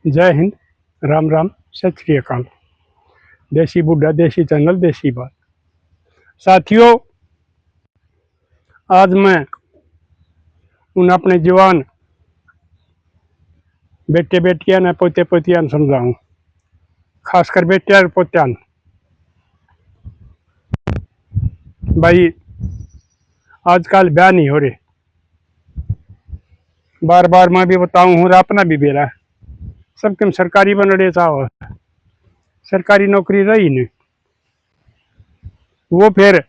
जय हिंद, राम राम, सत श्री अकाल। देसी बुड्ढा देसी चैनल देसी बात। साथियों, आज मैं उन अपने जवान बेटे बेटियां ने पोते पोतियां समझाऊं, खासकर बेटिया और पोत्यां। भाई, आजकल ब्याह नहीं हो रहे। बार बार मैं भी बताऊं हूँ, अपना भी बेरा है। सबके सरकारी बन रहे चाहो, सरकारी नौकरी रही नहीं, वो फिर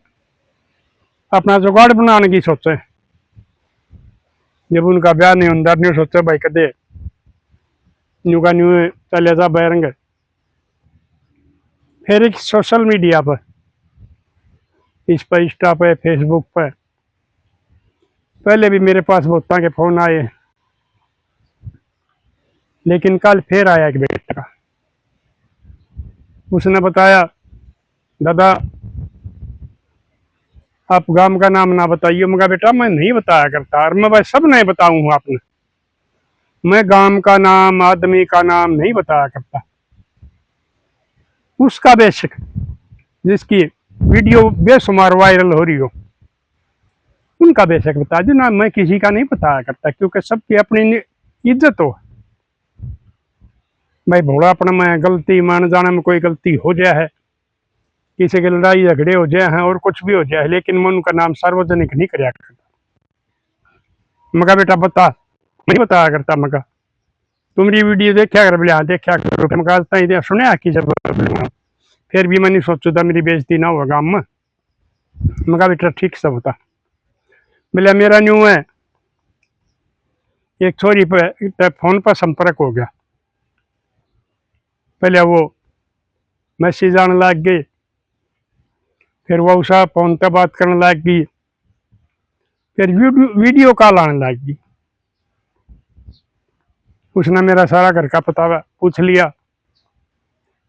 अपना जुगाड़ बनाने की सोचे। जब उनका ब्याह नहीं होता, नहीं सोचे भाई कदे न्यू का न्यू चले जा बैरंग। फिर एक सोशल मीडिया पर, इस पर इंस्टा पे फेसबुक पर पहले भी मेरे पास बहुतों के फोन आए, लेकिन कल फिर आया एक बेटा। उसने बताया, दादा आप गांव का नाम ना बताइए। मगर बेटा मैं नहीं बताया करता, और मैं भाई सब नहीं बताऊँ आपने। मैं गांव का नाम, आदमी का नाम नहीं बताया करता। उसका बेशक जिसकी वीडियो बेशुमार वायरल हो रही हो, उनका बेशक बता दो ना। मैं किसी का नहीं बताया करता, क्योंकि सबकी अपनी इज्जत हो। भाई भोला अपना में गलती मान जाने में कोई गलती हो जाए है, किसी के लड़ाई झगड़े हो जाए हैं और कुछ भी हो जाए, लेकिन मैं उनका नाम सार्वजनिक नहीं कराया करता। मगा बेटा बता, नहीं बताया करता। मगा तुम्हारी वीडियो देखा कर, बोले हाँ देखा करो। मगा सुने कि जब फिर भी मैंने सोचू था मेरी बेइज्जती ना होगा गाँव में। मगा बेटा ठीक से बता। बोले मेरा न्यू है, एक छोरी पे फोन पर संपर्क हो गया। पहले वो मैसेज आने लग गई, फिर वो उसा फोन पर बात करने लग गई, फिर वीडियो कॉल आने लग गई। उसने मेरा सारा घर का पता पूछ लिया,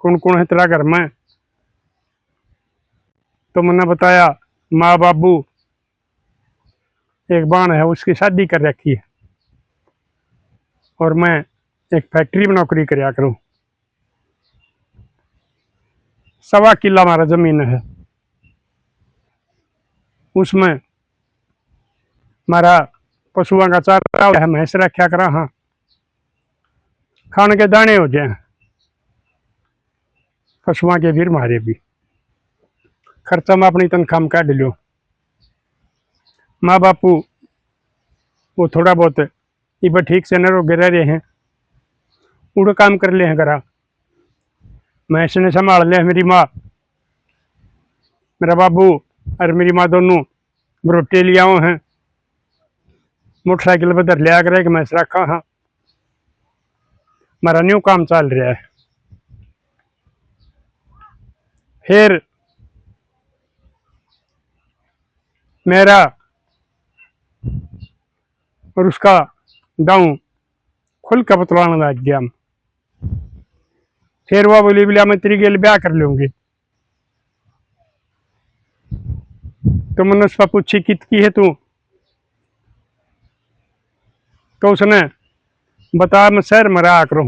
कौन कौन है तेरा घर में। तो मैंने बताया माँ बाबू, एक बाण है उसकी शादी कर रखी है, और मैं एक फैक्ट्री में नौकरी कराया करूँ। 1.25 किला हमारा जमीन है, उसमें हमारा पशुओं का चारा है, भैंस रखा करा। हाँ, खाने के दाने हो जाए पशुओं के, फिर मारे भी खर्चा में अपनी तनख्वाह में काट लो। माँ बापू वो थोड़ा बहुत इब ठीक से न रोगे रह रहे हैं, उड़ काम कर ले हैं करा। भैंस ने संभाल ले मेरी माँ, मेरा बाबू और मेरी माँ दोनों बरोटे लिया हैं। मोटरसाइकिल पर धर लिया करे कि मैं रखा। हाँ, हमारा न्यू काम चल रहा है। फिर मेरा और उसका दाऊ खुल का बतलाने लग गया। फिर वो बोली, बोलिया मैं तेरी गेल ब्याह कर लूंगी। तो मैंने उस पर पूछी कित की है तू, तो उसने बताया मैं शहर में रहा करूँ,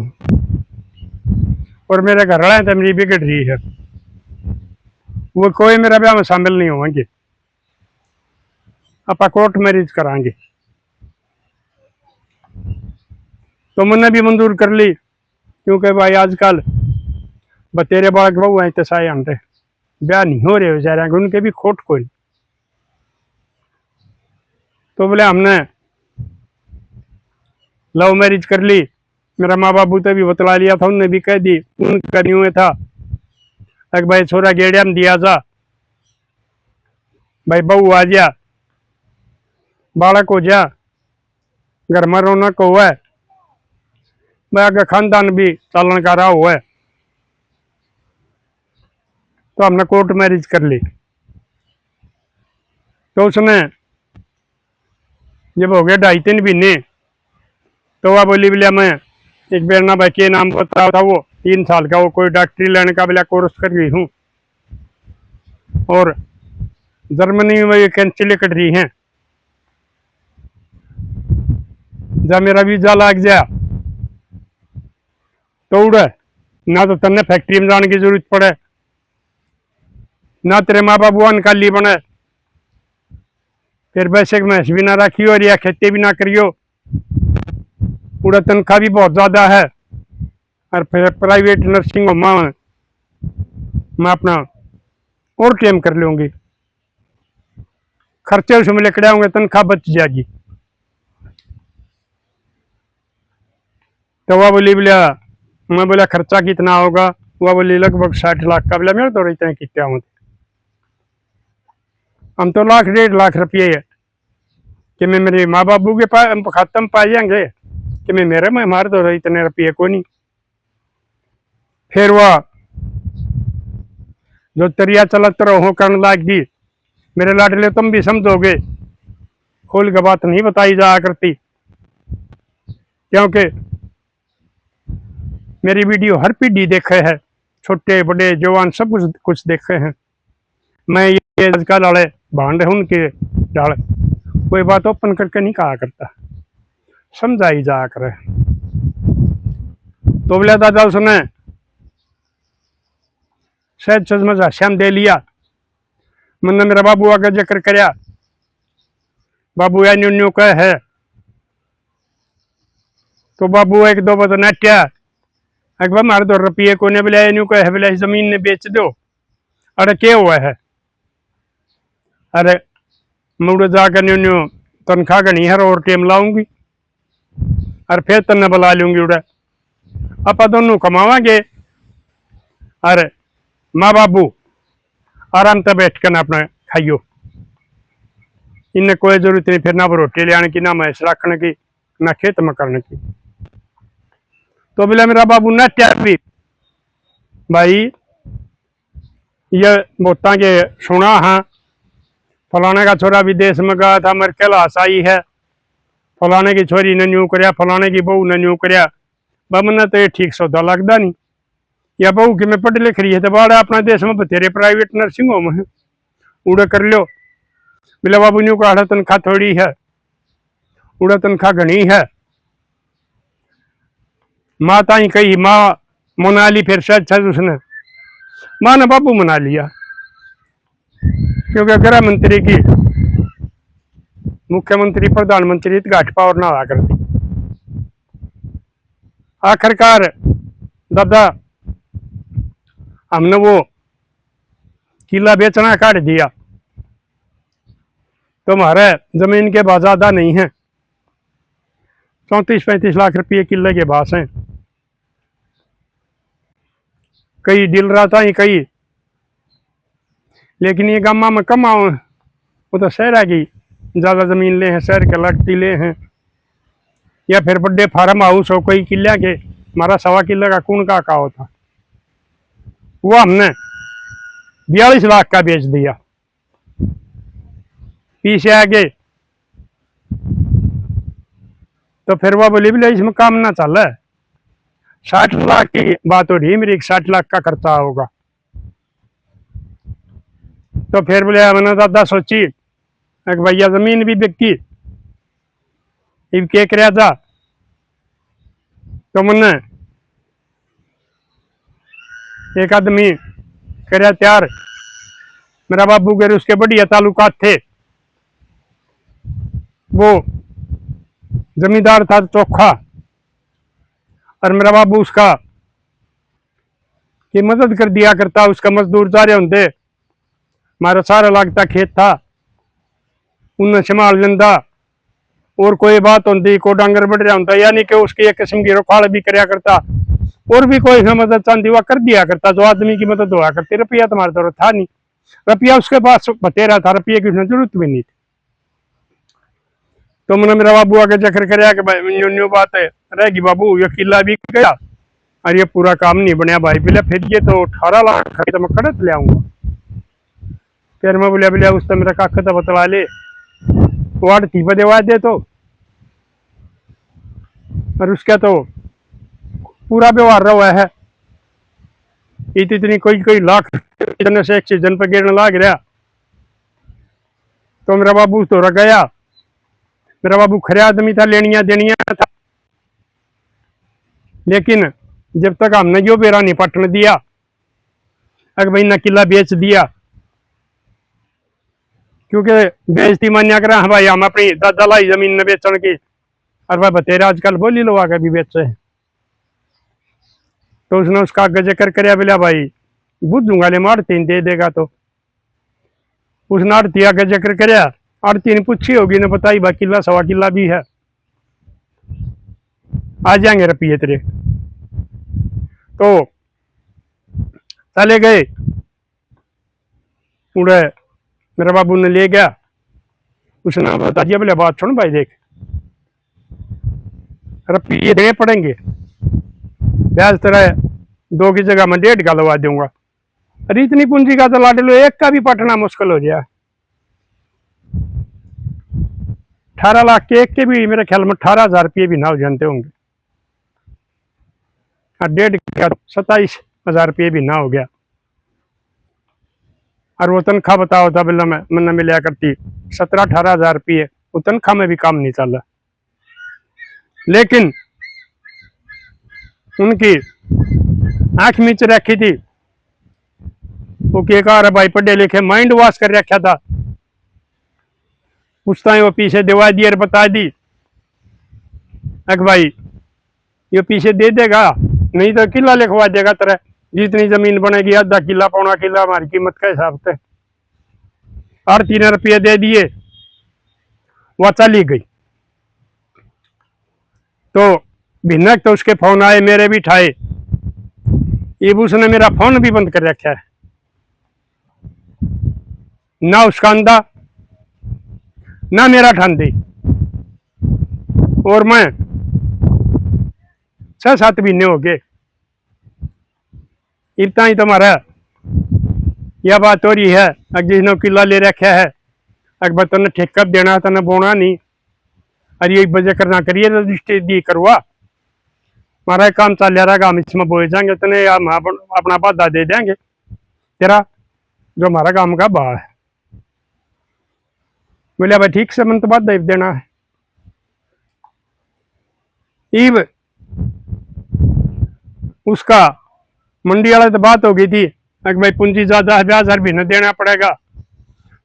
और मेरे घर वाले तो मेरी बिगड़ रही है, वो कोई मेरा ब्याह में शामिल नहीं होंगे, आप कोर्ट मैरिज कराएंगे। तो मैंने भी मंजूर कर ली, क्योंकि भाई आजकल बतेरे बालक बहु हैं तसाए अंडे ब्याह नहीं हो रहे बेचारे, उनके भी खोट कोई। तो बोले हमने लव मैरिज कर ली। मेरा माँ बाबू तो भी बतला लिया था, उनने भी कह दी, उनका नहीं हुआ था अगर भाई छोरा गेड़िया में दिया जा, भाई बहू आ जा, बालक हो जा, घर में रौनक हुआ है, मैं आगे खानदान भी चालन का रहा हुआ है। तो हमने कोर्ट मैरिज कर ली। तो उसने जब हो गया 2.5-3 महीने, तो वह बोली, बोलिया मैं एक बेरना भाई के नाम बता था, वो 3 साल का, वो कोई डॉक्टरी लेने का बोला कोर्स कर गई हूँ, और जर्मनी में वैकेंसी कट रही हैं, जब मेरा वीजा लग गया तो उड़े ना, तो तन्ने फैक्ट्री में जाने की जरूरत पड़े, ना तेरे माँ बाप निकाली बने, फिर वैसे भैंस भी ना रखियो और या खेती भी ना करियो, उड़ा तनख्वाह भी बहुत ज्यादा है। और फिर प्राइवेट नर्सिंग होम में मैं अपना और क्लेम कर लूंगी, खर्चे उसमें लेकर आऊंगे, तनख्वाह बच जाएगी। तो वह बोली, बोलिया मैं बोला खर्चा कितना होगा, वह बोली लगभग 60 लाख का। बोला मेरे तो रहते हैं कितना हूँ, हम तो 1,00,000 1,50,000 रुपये है कि मैं मेरे माँ बाबू के पास खाते में पा जाएंगे कि मैं मेरे में हमारे तो इतने रुपये को नहीं। फिर वह जो तरिया चलत रहो करने लागी, मेरे लाडले तुम भी समझोगे, खोल के बात नहीं बताई जाया करती, क्योंकि मेरी वीडियो हर पीढ़ी देखे है, छोटे बड़े जवान सब कुछ देखे हैं। मैं ये आजकल वाले भांड है उनके डाल कोई बात ओपन करके नहीं कहा करता, समझाई जा करे। तो बोला दादा उसने शायद समझा श्याम दे लिया, मैंने मेरा बाबू आगे जिक्र करया, बाबू या न्यू न्यू कह है, तो बाबू एक दो बता नाट्या एक बार मारे 2 रुपये को ने बोला न्यू कह बोला जमीन ने बेच दो। अरे क्या हुआ है, अरे मुड़ जाकर न्यू न्यू तनख्वाह गनी है और टेम लाऊंगी और फिर तन्ने बुला लूंगी, उड़ा आप दोनों कमावांगे। अरे माँ बाबू आराम से बैठ कर ना अपना खाइयो, इन्हें कोई जरूरत नहीं फिर ना रोटी ले आने की, ना मैस रखने की, ना खेत में करने की। तो बोला मेरा बाबू ना क्या भी भाई ये बोता के सुना हाँ, फलाने का छोरा विदेश में गया था, मेरे क्लास आई है, फलाने की छोरी ने न्यू करया, फलाने की बहू ने न्यू करया, बमने तो ये ठीक सौदा लगता नहीं, या बहू कि मैं पढ़ लिख रही है तो बाड़ा अपना देश में बथेरे प्राइवेट नर्सिंग होम है, उड़े कर लो। बोला बाबू न्यू का तनख्वाह थोड़ी है, उड़ा तनख्वाह घनी है। माँ ताई कही, माँ मना ली, फिर शायद शायद उसने माँ ने बाबू मना लिया, क्योंकि गृह मंत्री की मुख्यमंत्री प्रधानमंत्री घाट पावर ना हुआ करती। आखिरकार दादा हमने वो किला बेचना काट दिया, तो हमारे जमीन के भाव ज्यादा नहीं है, 34-35 लाख रुपये किले के भाव हैं। कई डील रहा था कई, लेकिन ये गामा में कम आओ, वो तो शहर की ज्यादा जमीन ले हैं, शहर के लड़ती ले हैं, या फिर बड़े फार्म हाउस हो कोई किले के, हमारा 1.25 किले का कून का होता, वो हमने 42 लाख का बेच दिया। पीछे आगे तो फिर वो बोली बोले इसमें काम ना चल है, 60 लाख की बात हो रही मेरी, 60 लाख का खर्चा होगा। तो फिर बोले मैंने दादा सोची एक भैया जमीन भी बिकी, के कराया था, तो मैंने एक आदमी कराया तैयार, मेरा बाबू के उसके बढ़िया ताल्लुकात थे, वो जमींदार था चोखा, और मेरा बाबू उसका की मदद कर दिया करता, उसका मजदूर जा रहे होंगे, हमारा सारा लागता खेत था उन्हें संभाल लेंदा, और कोई बात होती को डांगर बढ़ रहा होता, यानी कि उसकी एक किस्म की रोखाड़ भी कराया करता, और भी कोई मदद चाहती हुआ कर दिया करता, जो आदमी की मदद हुआ करती। रुपया तुम्हारे तो था नहीं, रुपया उसके पास बतेरा था, रुपये की उसने जरूरत भी नहीं थी। तो मैंने मेरा बाबू आगे जिक्र कराया कि भाई न्यू न्यू बात है रहेगी बाबू, ये किला भी गया और ये पूरा काम नहीं बनया भाई, बोले फिर ये तो 18 लाख तो मैं कड़त ले आऊंगा। फिर मैं बोलिया बोलिया उस तो मेरा काख तो बतला ले, वार्ड थी बदेवा दे तो, और उसका तो पूरा व्यवहार रहा है, इतनी कोई कोई लाख इतने से एक सीजन पर गिरने लग रहा। तो मेरा बाबू तो रह गया, मेरा बाबू खरे आदमी था, लेनिया देनिया था, लेकिन जब तक हमने जो बेरा नहीं पटने दिया, अगर भाई न किला बेच दिया, क्योंकि बेचती मान्या करा हाँ भाई हम अपनी दादा लाई जमीन न बेचने की, और भाई बतेरा आजकल बोली लो आगे भी बेचे। तो उसने उसका आगे जिक्र कराया, बोला भाई बुझूंगा ले मार 3 दे देगा। तो उसने आड़ती आगे जिक्र कराया, आड़ती ने पूछी होगी ने बताई भाई किला सवा किला भी है, आ जाएंगे रुपये तेरे। तो चले गए, उड़े मेरा बाबू ने ले गया, उसने बता दिया बोले बात सुन भाई देख रुपये देने पड़ेंगे, ब्याज तेरा 2 की जगह मैं 1.5 का लगा दूंगा। अरे इतनी पूंजी का तो लाड लो, एक का भी पटना मुश्किल हो जाए। 18 लाख के एक के भी मेरे ख्याल में 18,000 रुपये भी ना हो जानते होंगे, और 1.5 का 27,000 रुपये भी ना हो गया। और वो तनख्वाह बताओ था बिल्ला मैंने मिला करती 17-18,000 रुपये, वो तनख्वाह में भी काम नहीं चल रहा। लेकिन उनकी आंख नीच रखी थी, वो क्या कहा भाई पढ़े लिखे माइंड वॉश कर रखा था, पूछता है वो पीछे दिवा दी और बता दी अक भाई ये पीछे दे देगा, नहीं तो किला लिखवा देगा तेरा, जितनी जमीन बनेगी आधा किला पौना किला हमारी कीमत के हिसाब से। और 3 रुपये दे दिए, वह चली गई। तो भिनक तो उसके फोन आए, मेरे भी ठाए, अब उसने मेरा फोन भी बंद कर रखा है, ना उसका अंदा ना मेरा ठंडी। और मैं 6-7 महीने हो गए, इतना ही तुम्हारा यह बात हो रही है। अगर जिसने किला ले रखा है, अकबर तने ठेका देना तने बोना नहीं, अरे एक बजे करना करिए रजिस्ट्री दी करवा, हमारा काम चल रहेगा, हम इसमें बोए जाएंगे तने हम अपना वादा दे देंगे तेरा जो हमारा काम का बा है। बोले भाई ठीक से मन तो वादा देना है। ईब उसका मंडी वाले तो बात हो गई थी कि भाई पूंजी ज्यादा है, ब्याज हर महीने देना पड़ेगा,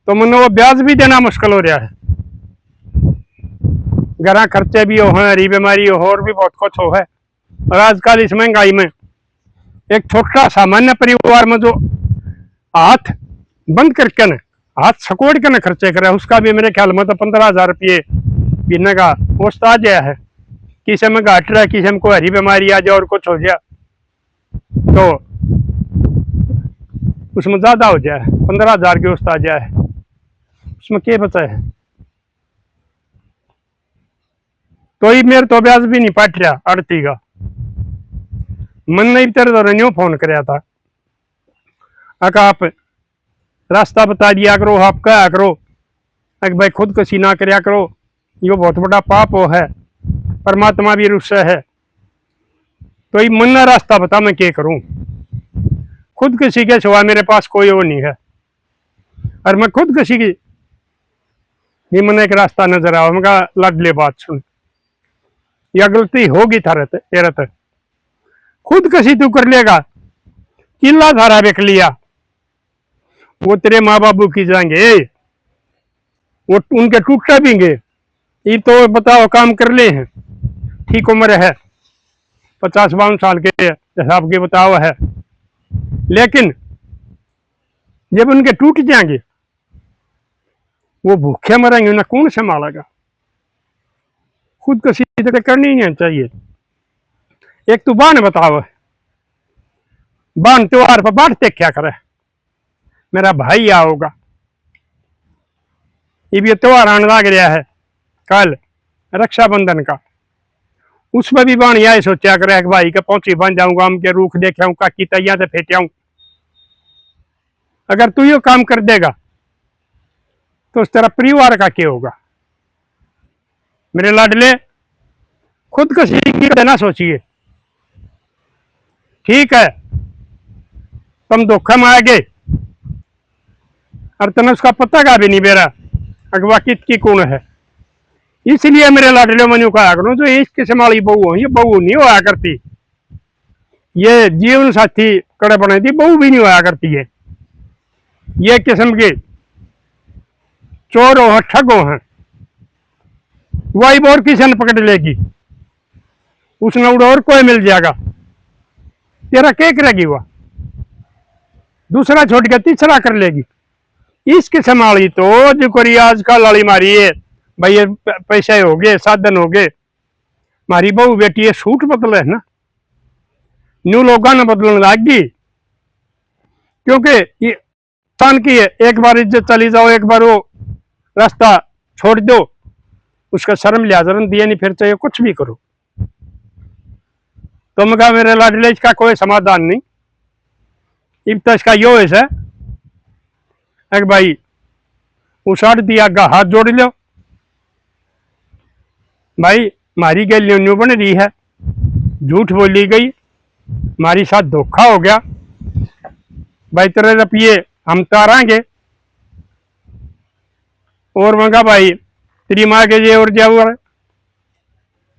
तो मैंने वो ब्याज भी देना मुश्किल हो रहा है। घर खर्चे भी हो हैं, हरी बीमारी हो और भी बहुत कुछ हो है। और आजकल इस महंगाई में एक छोटा सामान्य परिवार में जो हाथ बंद करके न हाथ सकोड़ के न खर्चे करे, उसका भी मेरे ख्याल में तो 15,000 रुपये पीने का पोस्ट आ गया है। किसी में घाट रहा है, किसी में कोई हरी बीमारी आ जाए और कुछ हो जाए तो उसमें ज्यादा हो जाए, 15,000 की औसत आ जाए, उसमें क्या बचा है। तो ही मेरे तो ब्याज भी नहीं पाट रहा अड़ती का। मन नहीं तेरे तो रनियो फोन कराया था, अका आप रास्ता बता दिया करो, आप कहा करो अक भाई खुद कसी ना कराया करो, यो बहुत बड़ा पाप हो है, परमात्मा भी रुस्सा है। तो ये मन रास्ता बता मैं क्या करूं, खुद किसी के सिवा मेरे पास कोई वो नहीं है, और मैं खुद किसी की ये मन एक रास्ता नजर आओ, मैं कहा लाडले बात सुन, या गलती होगी थारे तेरे तक, खुद कसी तू कर लेगा, किला धारा बेच लिया, वो तेरे माँ बाबू की जाएंगे, वो उनके टूटा भी ये तो बताओ काम कर ले हैं, ठीक उम्र है 50-52 साल के हिसाब के बताओ है, लेकिन जब उनके टूट जाएंगे वो भूखे मरेंगे, उन्हें कौन संभालेगा। खुद को सीधे करनी नहीं चाहिए। एक तो बाण बताओ, बाण त्योहार पर बांटते क्या करे, मेरा भाई आओगा, ये भी त्योहार आने लग रहा है कल रक्षाबंधन का, उसमें भी बाण यही सोचा करे भाई के पहुंची बन जाऊंगा, हम के रूख देखे आऊं, काकी तैया से फेंटे आऊं। अगर तू ये काम कर देगा तो उस तेरा परिवार का क्या होगा। मेरे लाडले खुद को सीख देना सोचिए, ठीक है तुम धोखा में आ गए और तने उसका पता का भी नहीं बेरा अगवा कित की कौन है। इसलिए मेरे लाडले मनु कहा करूं जो इस किस्म वाली बहू हो, ये बहू नहीं होया करती, ये जीवन साथी कड़े बने थी बहू भी नहीं होया करती है। ये किस्म के चोर हो ठगो हैं, वही और किसी ने पकड़ लेगी, उसने उड़ और कोई मिल जाएगा, तेरा क्या करेगी वह, दूसरा छोड़ के तीसरा कर लेगी। इस किस्म वाली तो जो करी आजकल वाली मारी है भाई, ये पैसे हो गए साधन हो गए, मारी बहू बेटी ये सूट बदले है ना, न्यू लोगों ने बदलने लग गई, क्योंकि ये इंसान की है, एक बार इज्जत चली जाओ, एक बार वो रास्ता छोड़ दो, उसका शर्म लिहाजरन दिए नहीं, फिर चाहे कुछ भी करो। तो मैं कहा मेरे लाडले इसका कोई समाधान नहीं, इब तो इसका यो है एक भाई उछाड़ दिया गा, हाथ जोड़ लो भाई, मारी गई न्यू बन रही है, झूठ बोली गई, हमारी साथ धोखा हो गया भाई, तेरे रुपये हम तारांगे। और मंगा भाई तेरी माँ के जे और जाओ,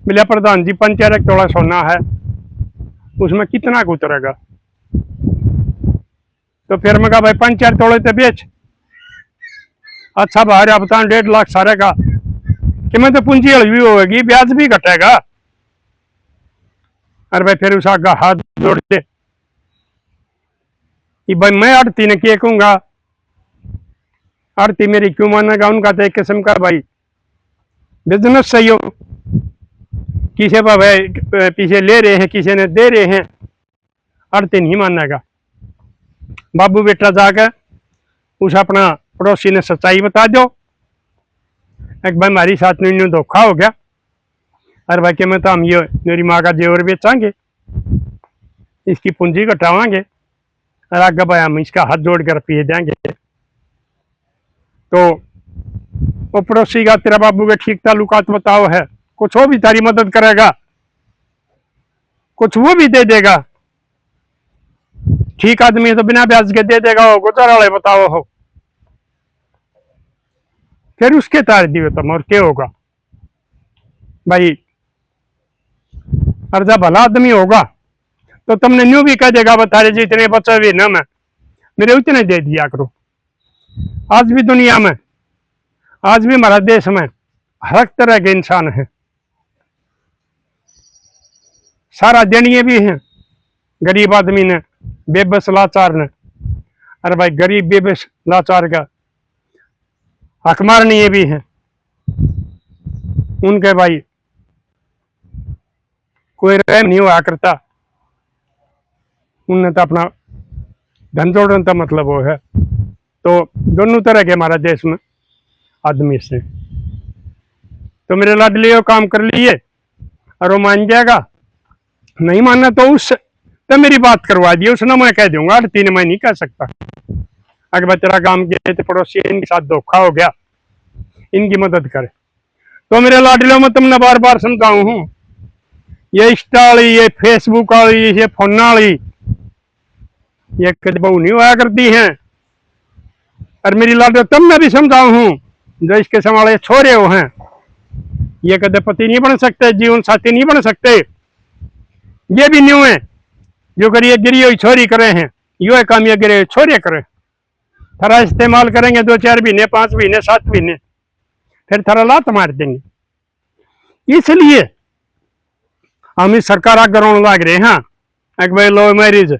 मिला प्रधान जी 5 तोला सोना है, उसमें कितना उतरेगा, तो फिर मैं कहा भाई 5 तोले तो बेच, अच्छा बाहर आप बता 1.5 लाख सारे का, कि मैं तो पूंजी हलवी होगी, ब्याज भी घटेगा। अरे भाई फिर उस आगा हाथ जोड़ दे कि भाई मैं आड़ती ने क्या कहूंगा, आड़ती मेरी क्यों मानेगा, उनका तो एक किस्म का भाई बिजनेस सही हो, किसी पर पीछे ले रहे हैं, किसी ने दे रहे हैं, आड़ती नहीं मानेगा। बाबू बेटा जाकर उस अपना पड़ोसी ने सच्चाई बता दो, एक भाई हमारी साथ में धोखा हो गया, अरे भाई कि मैं तो हम ये मेरी माँ का जेवर बेचांगे, इसकी पूंजी घटावांगे, और आगे भाई हम इसका हाथ जोड़ कर रुपये देंगे। तो वो पड़ोसी का तेरा बाबू के ठीक ताल्लुकात बताओ है, कुछ वो भी तारी मदद करेगा, कुछ वो भी दे देगा, ठीक आदमी तो बिना ब्याज के दे देगा, वो गुजार वाले बताओ हो, फिर उसके तार दिए तुम और क्या होगा भाई। और जब भला आदमी होगा तो तुमने न्यू भी कह देगा बतारे जी इतने बचे भी न मैं मेरे उतने दे दिया करो। आज भी दुनिया में, आज भी हमारा देश में हर तरह के इंसान हैं, सारा देनिए भी हैं, गरीब आदमी ने, बेबस लाचार ने, अरे भाई गरीब बेबस लाचार का हक मारनी भी हैं, उनके भाई कोई रहम नहीं हुआ करता, उनने तो अपना धन जोड़ने का मतलब वो है। तो दोनों तरह के हमारा देश में आदमी से, तो मेरे लाडली वो काम कर लिए और वो मान जाएगा, नहीं मानना तो उस तो मेरी बात करवा दी, उसने मैं कह दूंगा, 3 मैं नहीं कह सकता। अगर बच्चा काम किया तो पड़ोसी इनके साथ धोखा हो गया, इनकी मदद करे। तो मेरे लाडलियों में तुमने बार बार समझाऊं हूं, ये इंस्टा वाली, ये फेसबुक वाली, ये फोन वाली, ये कभी बहु नहीं होया करती हैं। और मेरी लाडलियों तुमने भी समझाऊं हूं, जो इसके संभाले छोरे हो हैं, ये कदे पति नहीं बन सकते, जीवन साथी नहीं बन सकते। ये भी न्यू है जो करिए गिरी हुई छोरी करे हैं, यो काम ये गिरे छोरे करें, थरा इस्तेमाल करेंगे 2-4 महीने, 5 महीने, 7 महीने, फिर थरा लात मार देंगे। इसलिए हम इस सरकार आगे रोने लग रहे हैं, एक भाई लव मैरिज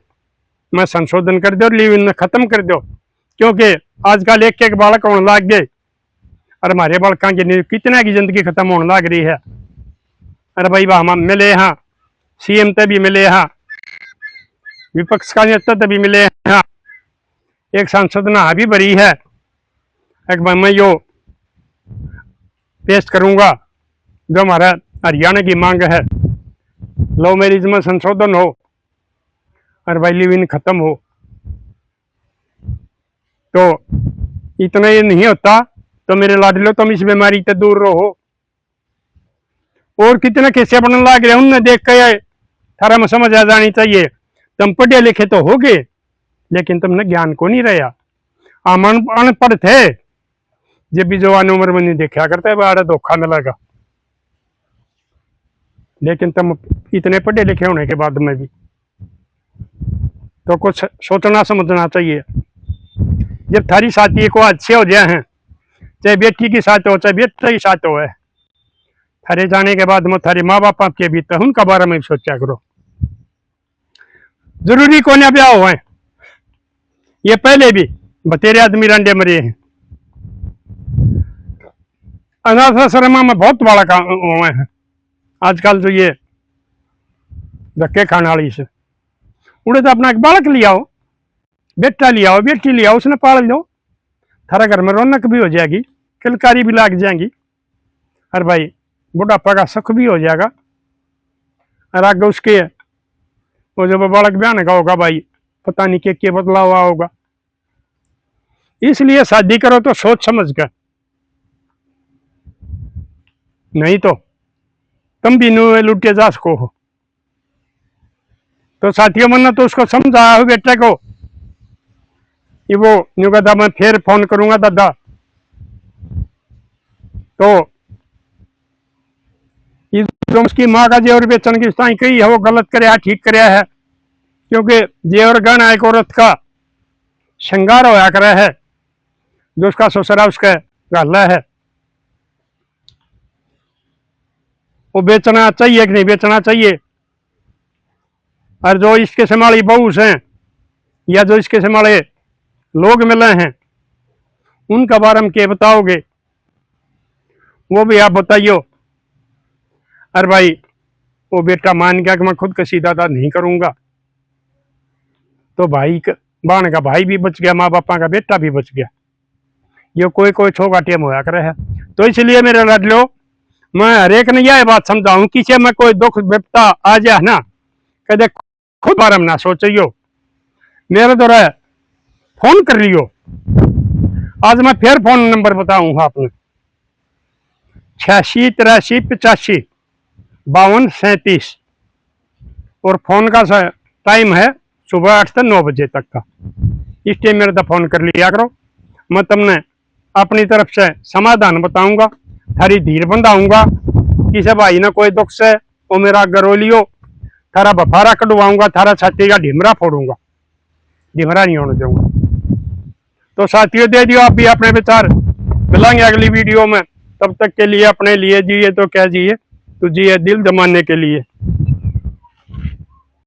में संशोधन कर दो, लिव इन खत्म कर दो, क्योंकि आजकल एक बालक होने लग गए, और हमारे बालकों की कितना की जिंदगी खत्म होने लग रही है। अरे भाई हम मिले हाँ, सीएम ते भी मिले हाँ, विपक्ष का नेता ते भी मिले हाँ, एक सांसद ना भी भरी है, एक बार मैं यो पेश करूंगा जो हमारा हरियाणा की मांग है, लव मैरिज में संशोधन हो और भाई लिव इन खत्म हो। तो इतना ये नहीं होता तो मेरे लाडलो तुम इस बीमारी से दूर रहो। और कितने कैसे बनने लग रहे उनने देख के थारा में समझ आ जानी चाहिए, तुम पढ़े लिखे तो हो गए लेकिन तुमने ज्ञान को नहीं रहा। हम अनपढ़ थे जब भी जवान उम्र में नहीं देखा करते बड़ा धोखा मिलेगा, लेकिन तुम इतने पढ़े लिखे होने के बाद में भी तो कुछ सोचना समझना चाहिए। जब थारी साथी को अच्छे हो जाए हैं, चाहे बेटी के साथ हो चाहे बेटे के साथ हो, थारे जाने के बाद में थारे माँ बाप के भी तो उनका बारे में सोचा करो। जरूरी कोने ब्याह हुए, ये पहले भी बतेरे आदमी रंडे मरे हैं। अनाथ आश्रम में बहुत बड़ा काम हुए हैं आजकल। जो ये धक्के खाने वाली से उड़े तो अपना एक बालक लिया हो, बेटा लिया हो, बेटी लिया हो, उसने पाल लो, थारा घर में रौनक भी हो जाएगी, किलकारी भी लाग जाएंगी, और भाई बुढ़ापा का सुख भी हो जाएगा। और आगे उसके वो जब बालक ब्याह का होगा भाई, पता नहीं क्या बदला हुआ होगा। इसलिए शादी करो तो सोच समझ कर, नहीं तो तुम भी लुटे जा सको हो। तो साथियों मैंने तो उसको समझाया हो बेटे को, कि वो न्यू कहता मैं फिर फोन करूंगा दादा, तो उसकी माँ का जेवर बेचन की स्थाई कही है वो गलत कराया ठीक कराया है, क्योंकि जेवर गहना एक औरत का श्रृंगार होया करा है, जो उसका ससुरा उसका गाला है, वो बेचना चाहिए कि नहीं बेचना चाहिए। और जो इसके संभाली बहू हैं या जो इसके संभाले लोग मिले हैं, उनका बारे में क्या बताओगे, वो भी आप बताइयो। अरे भाई वो बेटा मान गया कि मैं खुद कसी दादा नहीं करूंगा, तो भाई बाण का भाई भी बच गया, माँ बापा का बेटा भी बच गया। ये कोई कोई छोगा टेम होया करे है। तो इसलिए मेरे लाडलो, मैं हरेक ने यह बात समझाऊं कि से मैं कोई दुख विपता आ जाए ना, कदे खुद बारे में ना सोचियो, मेरे तो रहे फोन कर लियो। आज मैं फिर फोन नंबर बताऊंगा आपने, 86 83 85 52 37, और फोन का टाइम है सुबह 8 से 9 बजे तक का। इस टाइम मेरे तो फोन कर लिया करो, मैं तुमने अपनी तरफ से समाधान बताऊंगा, थारी धीर बंधाऊंगा। किसी भाई ने कोई दुख से वो मेरा गरोलियो, थारा बफारा कटवाऊंगा, थारा छाती का ढिमरा फोड़ूंगा, ढिमरा नहीं होने दूंगा। तो साथियों दे दियो आप भी अपने विचार, मिलेंगे अगली वीडियो में। तब तक के लिए अपने लिए जिए तो क्या जिए, तो जिए दिल जमाने के लिए।